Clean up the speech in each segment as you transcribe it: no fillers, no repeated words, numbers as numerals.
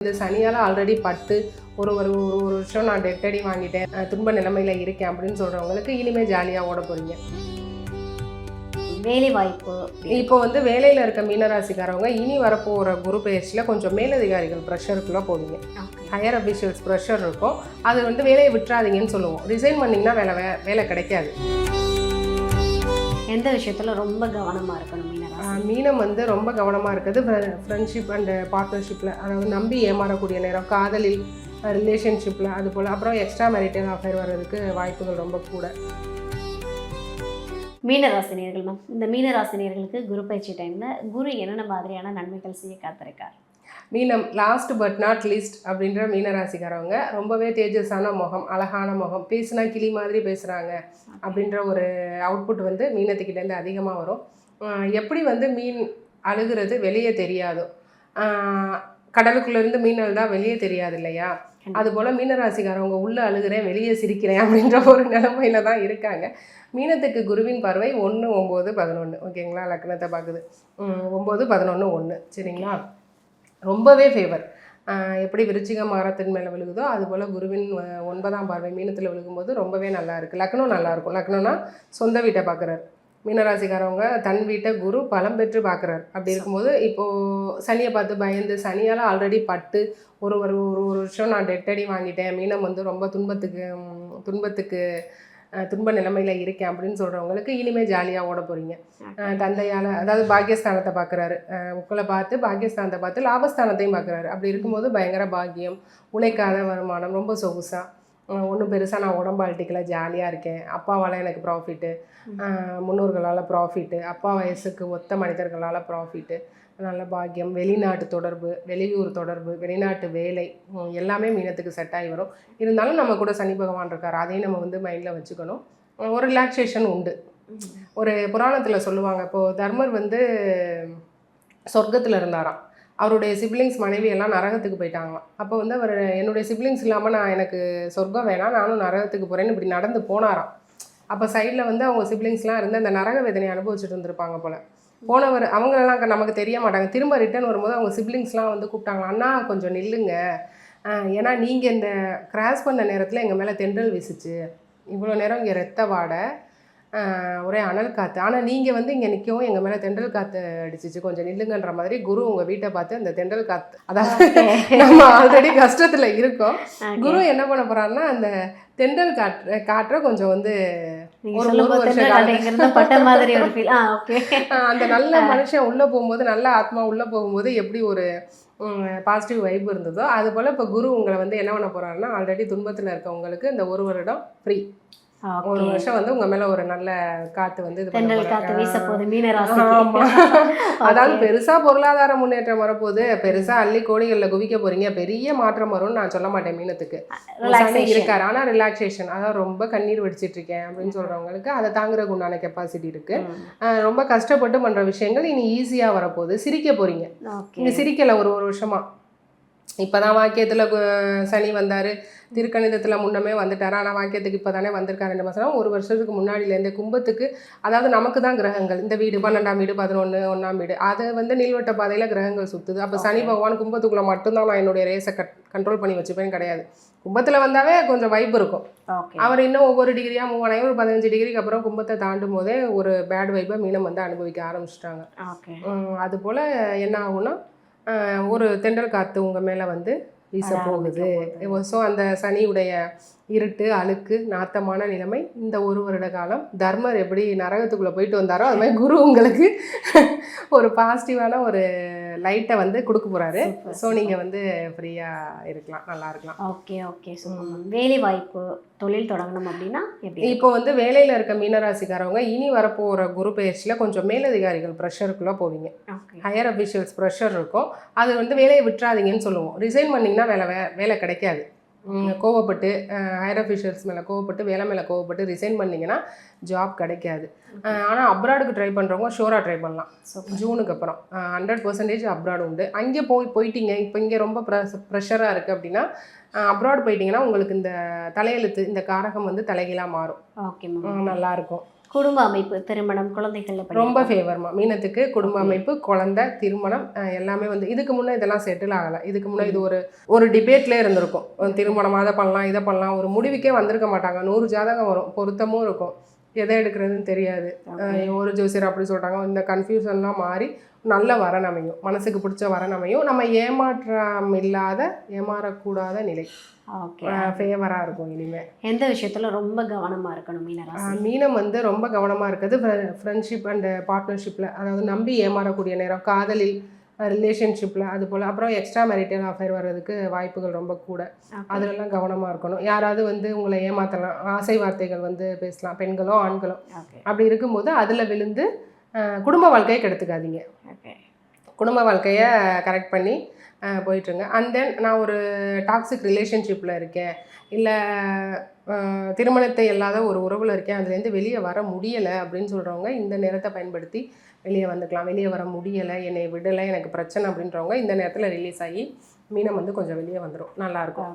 இந்த சனியால் ஆல்ரெடி பட்டு ஒரு ஒரு ஒரு வருஷம் நான் டெட்டடி வாங்கிட்டேன், துன்ப நிலைமையில் இருக்கேன் அப்படின்னு சொல்கிறவங்களுக்கு இனிமேல் ஜாலியாக ஓட போகிறீங்க. வேலை வாய்ப்பு இப்போ வேலையில் இருக்க மீனராசிக்காரவங்க இனி வரப்போகிற குரு பயிற்சியில் கொஞ்சம் மேலதிகாரிகள் ப்ரெஷருக்குள்ளே போவீங்க. ஹையர் அஃபிஷியல்ஸ் ப்ரெஷர் இருக்கும். அது வேலையை விட்டுறாதீங்கன்னு சொல்லுவோம். ரிசைன் பண்ணிங்கன்னா வேலை கிடைக்காது. எந்த விஷயத்தில் ரொம்ப கவனமாக இருக்கணும் மீனம் ரொம்ப கவனமாக இருக்குது ஃப்ரெண்ட்ஷிப் அண்ட் பார்ட்னர்ஷிப்பில், அதாவது நம்பி ஏமாறக்கூடிய நேரம், காதலில், ரிலேஷன்ஷிப்பில், அது போல். அப்புறம் எக்ஸ்ட்ரா மேரிட்டல் அஃபேர் வர்றதுக்கு வாய்ப்புகள் ரொம்ப கூட. மீனராசினியர்கள் மேம், இந்த மீனராசினியர்களுக்கு குரு பயிற்சி டைமில் குரு என்னென்ன மாதிரியான நன்மைகள் செய்ய காத்திருக்கார்? மீனம் லாஸ்ட் பட் நாட் லீஸ்ட் அப்படின்ற மீனராசிக்காரவங்க ரொம்பவே தேஜஸான முகம், அழகான முகம், பேசுனா கிளி மாதிரி பேசுகிறாங்க அப்படின்ற ஒரு அவுட்புட் மீனத்துக்கிட்டேருந்து அதிகமாக வரும். எப்படி மீன் அழுகிறது வெளியே தெரியாதோ, கடலுக்குள்ளேருந்து மீனல் தான் வெளியே தெரியாது இல்லையா, அதுபோல் மீனராசிக்காரவங்க உள்ளே அழுகிறேன் வெளியே சிரிக்கிறேன் அப்படின்ற ஒரு நிலைமையில தான் இருக்காங்க. மீனத்துக்கு குருவின் பார்வை 1, 9, 11 ஓகேங்களா, லக்னத்தை பார்க்குது. 9, 11, 1 சரிங்களா, ரொம்பவே ஃபேவர். எப்படி விருச்சிகம் மரத்தின் மேலே விழுகுதோ அதுபோல் குருவின் 9ஆம் பார்வை மீனத்தில் விழுகும்போது ரொம்பவே நல்லா இருக்குது. லக்னம் நல்லாயிருக்கும். லக்னம்னா சொந்த வீட்டை பார்க்குறாரு. மீனராசிக்காரவங்க தன் வீட்டை குரு பலம் பெற்று பார்க்குறாரு. அப்படி இருக்கும்போது இப்போது சனியை பார்த்து பயந்து, சனியால் ஆல்ரெடி பட்டு ஒரு ஒரு வருஷம் நான் டெட்டடி வாங்கிட்டேன், மீனம் ரொம்ப துன்பத்துக்கு துன்ப நிலைமையில் இருக்கேன் அப்படின்னு சொல்கிறவங்களுக்கு இனிமேல் ஜாலியாக ஓட போகிறீங்க. தந்தையால், அதாவது பாக்கியஸ்தானத்தை பார்க்குறாரு. உங்களை பார்த்து பாக்கியஸ்தானத்தை பார்த்து லாபஸ்தானத்தையும் பார்க்குறாரு. அப்படி இருக்கும்போது பயங்கர பாக்கியம், உழைக்காத வருமானம், ரொம்ப சொகுசாக, ஒன்றும் பெருசாக நான் உடம்பாழ்ட்டிக்கல, ஜாலியாக இருக்கேன். அப்பாவால் எனக்கு ப்ராஃபிட்டு, முன்னோர்களால் ப்ராஃபிட்டு, அப்பா வயசுக்கு ஒத்த மனிதர்களால் ப்ராஃபிட்டு, நல்ல பாக்கியம், வெளிநாட்டு தொடர்பு, வெளியூர் தொடர்பு, வெளிநாட்டு வேலை, எல்லாமே மீனத்துக்கு செட் ஆகி வரும். இருந்தாலும் நம்ம கூட சனி பகவான் இருக்கார், அதையும் நம்ம மைண்டில் வச்சுக்கணும். ஒரு ரிலாக்ஸேஷன் உண்டு. ஒரு புராணத்தில் சொல்லுவாங்க, இப்போது தர்மர் சொர்க்கத்தில் இருந்தாராம். அவருடைய சிப்ளிங்ஸ் மனைவி எல்லாம் நரகத்துக்கு போயிட்டாங்களாம். அப்போ அவர் என்னுடைய சிப்ளிங்ஸ் இல்லாமல் எனக்கு சொர்க்கம் வேணாம், நானும் நரகத்துக்கு போகிறேன்னு இப்படி நடந்து போனாராம். அப்போ சைடில் அவங்க சிப்ளிங்ஸ்லாம் இருந்து அந்த நரக வேதனையை அனுபவிச்சுட்டு இருந்திருப்பாங்க போல். போனவர் அவங்களெல்லாம் நமக்கு தெரிய மாட்டாங்க. திரும்ப ரிட்டர்ன் வரும்போது அவங்க சிப்ளிங்ஸ்லாம் கூப்பிட்டாங்க, அண்ணா கொஞ்சம் நில்லுங்க, ஏன்னா நீங்கள் இந்த கிராஸ் பண்ண நேரத்தில் எங்கள் மேலே தென்றல் வீசுச்சு, இவ்வளோ நேரம் இங்கே ரத்த வாடை, ஒரே அனல் காற்று, ஆனால் நீங்கள் இங்கே நிற்கவும் எங்கள் மேலே தென்றல் காற்று அடிச்சிச்சு, கொஞ்சம் நில்லுங்கன்ற மாதிரி குரு உங்கள் வீட்டை பார்த்து அந்த தென்றல் காற்று, அதாவது நம்ம ஆல்ரெடி கஷ்டத்தில் இருக்கோம், குரு என்ன பண்ண போகிறாருன்னா அந்த தென்றல் காற்றை கொஞ்சம் அந்த நல்ல மனுஷன் உள்ளே போகும்போது, நல்ல ஆத்மா உள்ளே போகும்போது எப்படி ஒரு பாசிட்டிவ் வைப் இருந்ததோ அது போல் இப்போ குரு உங்களை என்ன பண்ண போகிறாருன்னா, ஆல்ரெடி துன்பத்தில் இருக்கவங்களுக்கு இந்த 1 வருடம் ஃப்ரீ. 1 வருஷம் உங்க மேல ஒரு நல்ல காத்து அதாவது பெருசா பொருளாதார முன்னேற்றம் வரப்போகுது, பெருசா அள்ளி கோடிகளில் குவிக்க போறீங்க, பெரிய மாற்றம் வரும்னு நான் சொல்ல மாட்டேன். மீனத்துக்கு இருக்காரு, ஆனா ரிலாக்ஸேஷன், அதாவது ரொம்ப கண்ணீர் வெடிச்சிட்டு இருக்கேன் அப்படின்னு சொல்றவங்களுக்கு அதை தாங்குறதுக்கு உண்டான கெப்பாசிட்டி இருக்கு. ரொம்ப கஷ்டப்பட்டு பண்ற விஷயங்கள் இனி ஈஸியா வரப்போகுது. சிரிக்க போறீங்க. நீங்க சிரிக்கல ஒரு வருஷமா. இப்போதான் வாக்கியத்தில் சனி வந்தார், திருக்கணிதத்தில் முன்னமே வந்துட்டார், ஆனால் வாக்கியத்துக்கு இப்போ தானே வந்திருக்காரு 2 மாதம். 1 வருஷத்துக்கு முன்னாடியிலேருந்து கும்பத்துக்கு, அதாவது நமக்கு தான் கிரகங்கள், இந்த வீடு 12ஆம் வீடு 11 1ஆம் வீடு, அதை நீள்வட்ட பாதையில் கிரகங்கள் சுற்றுது. அப்போ சனி பகவான் கும்பத்துக்குள்ளே மட்டும்தான் நான் என்னுடைய ரேஸை கண்ட்ரோல் பண்ணி வச்சுப்பேன்னு கிடையாது. கும்பத்தில் வந்தாவே கொஞ்சம் வைப் இருக்கும். அவர் இன்னும் ஒவ்வொரு டிகிரியாக மூவ் ஆனாங்க. ஒரு 15 டிகிரிக்கு அப்புறம் கும்பத்தை தாண்டும் போதே ஒரு பேட் வைப்பை மீனம் அனுபவிக்க ஆரம்பிச்சிட்டாங்க. அதுபோல் என்ன ஆகும்னா, ஒரு தென்றல் காற்று உங்கள் மேலே வீச போகுது. ஸோ அந்த சனியுடைய இருட்டு, அழுக்கு, நாத்தமான நிலைமை இந்த 1 வருட காலம், தர்மர் எப்படி நரகத்துக்குள்ளே போயிட்டு வந்தாரோ அது மாதிரி குரு உங்களுக்கு ஒரு பாசிட்டிவான ஒரு லைட்டை கொடுக்க போகிறாரு. ஸோ நீங்கள் ஃப்ரீயாக இருக்கலாம், நல்லா இருக்கலாம். ஓகே. ஸோ வேலை வாய்ப்பு, தொழில் தொடங்கணும் அப்படின்னா இப்போ வேலையில் இருக்க மீனராசிக்காரவங்க இனி வரப்போகிற குரு பயிற்சியில் கொஞ்சம் மேலதிகாரிகள் ப்ரெஷருக்குள்ளே போவீங்க. ஹையர் அஃபிஷியல்ஸ் ப்ரெஷர் இருக்கும். அது வேலையை விட்டுறாதீங்கன்னு சொல்லுவோம். ரிசைன் பண்ணிங்கன்னா வேலை கிடைக்காது. கோவப்பட்டு ஹையர் அஃபிஷியல்ஸ் மேலே கோவப்பட்டு, வேலை மேலே கோவப்பட்டு ரிசைன் பண்ணிங்கன்னா ஜாப் கிடைக்காது. ஆனால் அப்ராடுக்கு ட்ரை பண்ணுறவங்க ஷோராக ட்ரை பண்ணலாம். ஜூனுக்கு அப்புறம் 100% அப்ராடு உண்டு. அங்கே போயிட்டீங்க, இப்போ இங்கே ரொம்ப ப்ரெஷராக இருக்குது அப்படின்னா அப்ராட் போயிட்டீங்கன்னா உங்களுக்கு இந்த தலையெழுத்து, இந்த காரகம் தலைகீழாக மாறும். நல்லாயிருக்கும். குடும்ப அமைப்பு, திருமணம், குழந்தைகள் ரொம்ப ஃபேவர்மா மீனத்துக்கு. குடும்ப அமைப்பு, குழந்தை, திருமணம் எல்லாமே வந்து இதுக்கு முன்னே இதெல்லாம் செட்டில் ஆகலை. இதுக்கு முன்னே இது ஒரு டிபேட்லேயே இருந்திருக்கும். திருமணம் அதை பண்ணலாம் இதை பண்ணலாம், ஒரு முடிவுக்கே வந்திருக்க மாட்டாங்க. 100 ஜாதகம் வரும், பொருத்தமும் இருக்கும், எதை எடுக்கிறதுன்னு தெரியாது. ஒரு ஜோசியர் அப்படி சொல்கிறாங்க. இந்த கன்ஃபியூஷன்லாம் மாறி நல்ல வரன் அமையும், மனசுக்கு பிடிச்ச வரன் அமையும். நம்ம ஏமாற்றம் இல்லாத, ஏமாறக்கூடாத நிலை ஃபேவராக இருக்கும். இனிமேல் எந்த விஷயத்தில் ரொம்ப கவனமாக இருக்கணும் மீனராசி? மீனம் வந்து ரொம்ப கவனமாக இருக்குது ஃப்ரெண்ட்ஷிப் அண்ட் பார்ட்னர்ஷிப்பில், அதாவது நம்பி ஏமாறக்கூடிய நேரம், காதலில், ரிலேஷன்ஷிப்பில், அது போல். அப்புறம் எக்ஸ்ட்ரா மேரிட்டல் அஃபேர் வர்றதுக்கு வாய்ப்புகள் ரொம்ப கூட. அதிலெல்லாம் கவனமாக இருக்கணும். யாராவது வந்து உங்களை ஏமாற்றலாம், ஆசை வார்த்தைகள் வந்து பேசலாம், பெண்களோ ஆண்களோ. அப்படி இருக்கும்போது அதில் விழுந்து குடும்ப வாழ்க்கையை கெடுத்துக்காதீங்க. குடும்ப வாழ்க்கையை கரெக்ட் பண்ணி போயிட்டுருங்க. அண்ட் தென் நான் ஒரு டாக்ஸிக் ரிலேஷன்ஷிப்பில் இருக்கேன், இல்லை திருமணத்தை இல்லாத ஒரு உறவில் இருக்கேன், அதுலேருந்து வெளியே வர முடியலை அப்படின்னு சொல்கிறவங்க இந்த நேரத்தை பயன்படுத்தி வெளியே வந்துக்கலாம். வெளியே வர முடியலை, என்னை விடலை, எனக்கு பிரச்சனை அப்படின்றவங்க இந்த நேரத்தில் ரிலீஸ் ஆகி மீனம் வந்து கொஞ்சம் வெளியே வந்துடும், நல்லாயிருக்கும்.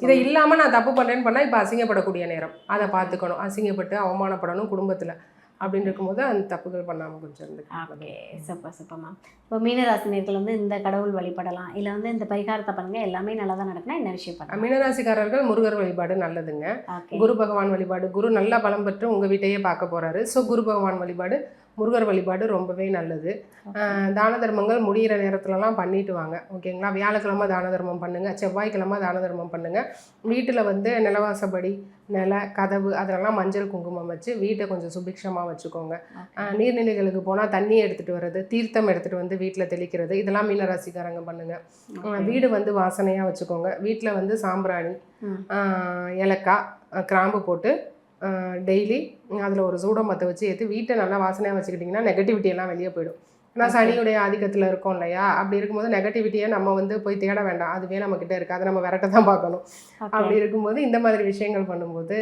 இதை இல்லாமல் நான் தப்பு பண்ணுறேன்னு பண்ணால் இப்போ அசிங்கப்படக்கூடிய நேரம், அதை பார்த்துக்கணும். அசிங்கப்பட்டு அவமானப்படணும் குடும்பத்தில் அப்படின்னு இருக்கும்போது அந்த தப்புகள் பண்ணாமல் கொஞ்சம் இருந்து. சூப்பர் சூப்பர்மா. இப்போ மீனராசினியர்கள் வந்து இந்த கடவுள் வழிபடலாம், இல்லை வந்து இந்த பரிகாரத்தை பண்ணுங்க எல்லாமே நல்லா தான் நடக்குன்னா என்ன விஷயம் பண்ணலாம்? மீனராசிக்காரர்கள் முருகர் வழிபாடு நல்லதுங்க. குரு பகவான் வழிபாடு, குரு நல்லா பலம் பெற்று உங்கள் வீட்டையே பார்க்க போகிறாரு. ஸோ குரு பகவான் வழிபாடு, முருகர் வழிபாடு ரொம்பவே நல்லது. தான தர்மங்கள் முடிகிற நேரத்துலலாம் பண்ணிட்டு வாங்க, ஓகேங்களா? வியாழக்கிழமை தான தர்மம் பண்ணுங்கள், செவ்வாய்க்கிழமை தான தர்மம் பண்ணுங்கள். வீட்டில் வந்து நிலவாசப்படி, நில கதவு அதெல்லாம் மஞ்சள் குங்குமம் வச்சு வீட்டை கொஞ்சம் சுபிக்ஷமாக வச்சுக்கோங்க. நீர்நிலைகளுக்கு போனால் தண்ணி எடுத்துகிட்டு வர்றது, தீர்த்தம் எடுத்துகிட்டு வந்து வீட்டில் தெளிக்கிறது, இதெல்லாம் மீனராசிக்காரங்க பண்ணுங்கள். வீடு வந்து வாசனையாக வச்சுக்கோங்க. வீட்டில் வந்து சாம்பிராணி, ஏலக்காய், கிராம்பு போட்டு டெய்லி அதில் ஒரு சூடமத்தை வச்சு ஏற்றி வீட்டை நல்லா வாசனையாக வச்சுக்கிட்டிங்கன்னா நெகட்டிவிட்டியெல்லாம் வெளியே போயிடும். ஏன்னா சனியுடைய ஆதிக்கத்தில் இருக்கோம் இல்லையா? அப்படி இருக்கும்போது நெகட்டிவிட்டியை நம்ம வந்து போய் தேட வேண்டாம், அதுவே நம்மக்கிட்ட இருக்குது, அதை நம்ம விரட்ட தான் பார்க்கணும். அப்படி இருக்கும்போது இந்த மாதிரி விஷயங்கள் பண்ணும்போது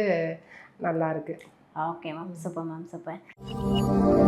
நல்லா இருக்குது. Okay ma'am, super ma'am, super.